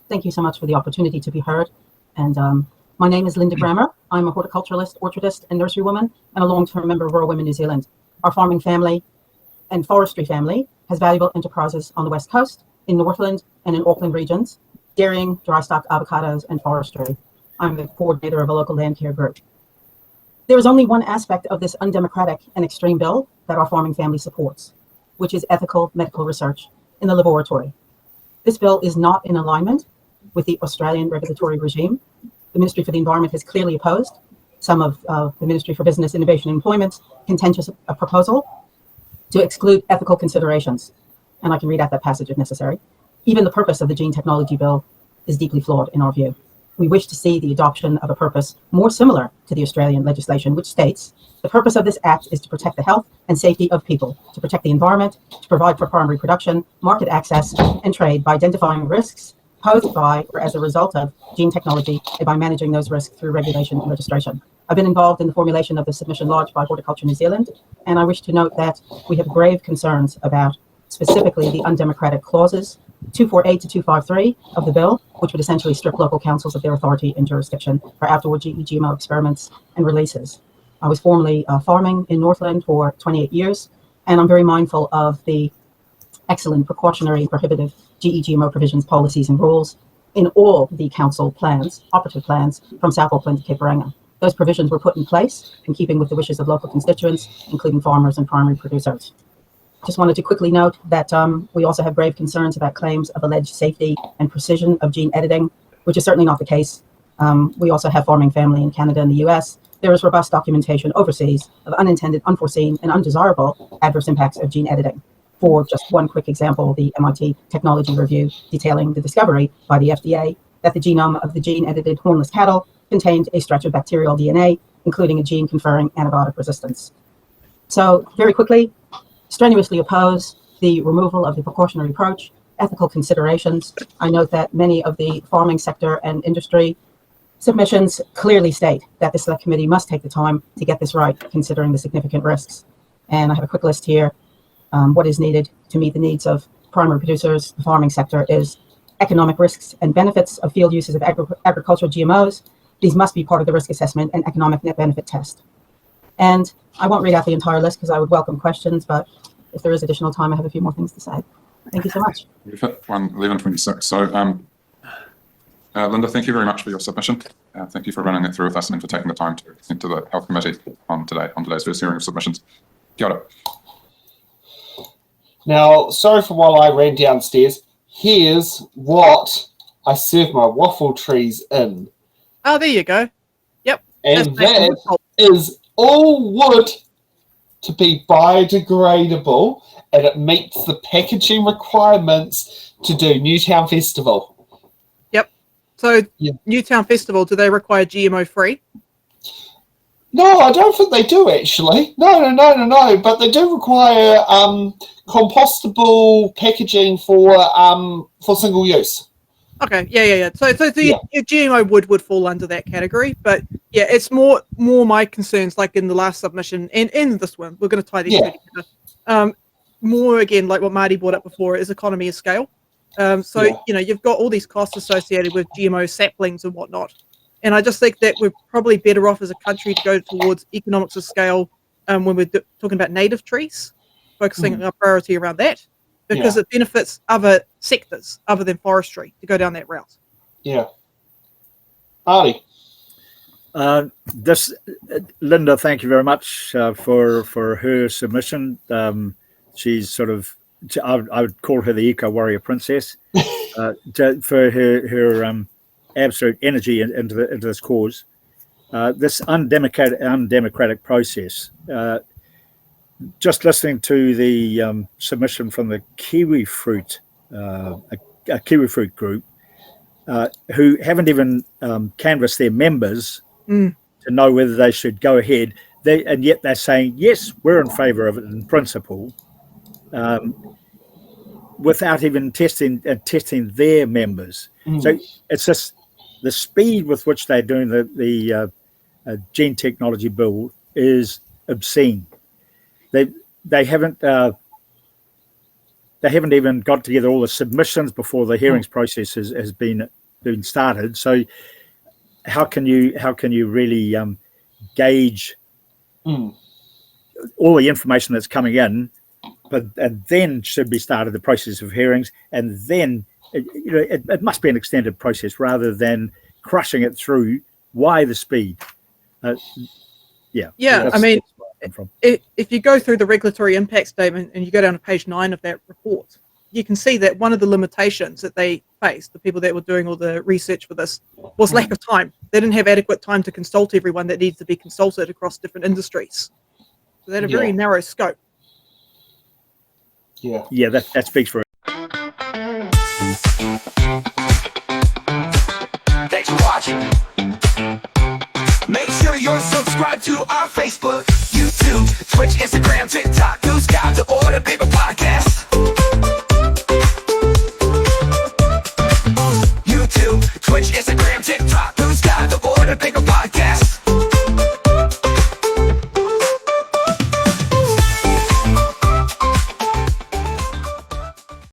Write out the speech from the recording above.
Thank you so much for the opportunity to be heard. And my name is Linda Grammer. I'm a horticulturalist, orchardist, and nurserywoman, and a long-term member of Rural Women New Zealand. Our farming family and forestry family has valuable enterprises on the West Coast, in Northland, and in Auckland regions, dairying, dry stock, avocados, and forestry. I'm the coordinator of a local land care group. There is only one aspect of this undemocratic and extreme bill that our farming family supports, which is ethical medical research in the laboratory. This bill is not in alignment with the Australian regulatory regime. The Ministry for the Environment has clearly opposed some of the Ministry for Business, Innovation and Employment's contentious proposal to exclude ethical considerations. And I can read out that passage if necessary. Even the purpose of the gene technology bill is deeply flawed in our view. We wish to see the adoption of a purpose more similar to the Australian legislation, which states the purpose of this act is to protect the health and safety of people, to protect the environment, to provide for primary production, market access, and trade by identifying risks posed by or as a result of gene technology and by managing those risks through regulation and registration. I've been involved in the formulation of the submission lodged by Horticulture New Zealand, and I wish to note that we have grave concerns about specifically the undemocratic clauses 248 to 253 of the bill, which would essentially strip local councils of their authority and jurisdiction for outdoor GMO experiments and releases. I was formerly farming in Northland for 28 years, and I'm very mindful of the excellent precautionary and prohibitive GMO provisions, policies, and rules in all the council plans, operative plans, from South Auckland to Cape Reinga. Those provisions were put in place in keeping with the wishes of local constituents, including farmers and primary producers. Just wanted to quickly note that we also have grave concerns about claims of alleged safety and precision of gene editing, which is certainly not the case. We also have farming family in Canada and the US. There is robust documentation overseas of unintended, unforeseen, and undesirable adverse impacts of gene editing. For just one quick example, the MIT Technology Review detailing the discovery by the FDA that the genome of the gene-edited hornless cattle contained a stretch of bacterial DNA, including a gene conferring antibiotic resistance. So very quickly, strenuously oppose the removal of the precautionary approach, ethical considerations. I note that many of the farming sector and industry submissions clearly state that the select committee must take the time to get this right, considering the significant risks. And I have a quick list here. What is needed to meet the needs of primary producers, the farming sector, is economic risks and benefits of field uses of agricultural GMOs. These must be part of the risk assessment and economic net benefit test. And I won't read out the entire list because I would welcome questions, but if there is additional time, I have a few more things to say. Thank you so much. We've hit 11:26. So, Linda, thank you very much for your submission. Thank you for running it through with us and for taking the time to present to the Health Committee on today's first hearing of submissions. Kia ora. Now, sorry for while I ran downstairs. Here's what I serve my waffle trees in. Oh, there you go. Yep. And that is all wood to be biodegradable, and it meets the packaging requirements to do Newtown Festival. Yep. So, Newtown Festival, do they require GMO free? No, I don't think they do, actually. No. But they do require compostable packaging for single use. Okay, yeah. So your GMO would fall under that category, but yeah, it's more my concerns, like in the last submission and in this one. We're going to tie these two together. More again, like what Marty brought up before, is economy of scale. You've got all these costs associated with GMO saplings and whatnot, and I just think that we're probably better off as a country to go towards economics of scale when we're talking about native trees, focusing our priority around that. Because it benefits other sectors other than forestry to go down that route. Yeah. Marty. Linda, thank you very much for her submission. She's sort of, I would call her the eco warrior princess for her absolute energy into this cause. This undemocratic process. Just listening to the submission from the kiwi fruit group, who haven't even canvassed their members to know whether they should go ahead, and yet they're saying, yes, we're in favour of it in principle, without even testing their members. So it's just the speed with which they're doing the gene technology bill is obscene. They haven't they haven't even got together all the submissions before the hearings process has been started. So how can you really gauge all the information that's coming in, and then should be started the process of hearings, and then it must be an extended process rather than crushing it through. Why the speed? Yeah, I mean, if you go through the regulatory impact statement and you go down to page 9 of that report, you can see that one of the limitations that they faced, the people that were doing all the research for this, was lack of time. They didn't have adequate time to consult everyone that needs to be consulted across different industries. So they had a very narrow scope. Yeah, that speaks for it. Thanks for watching. Make sure you're subscribed to our Facebook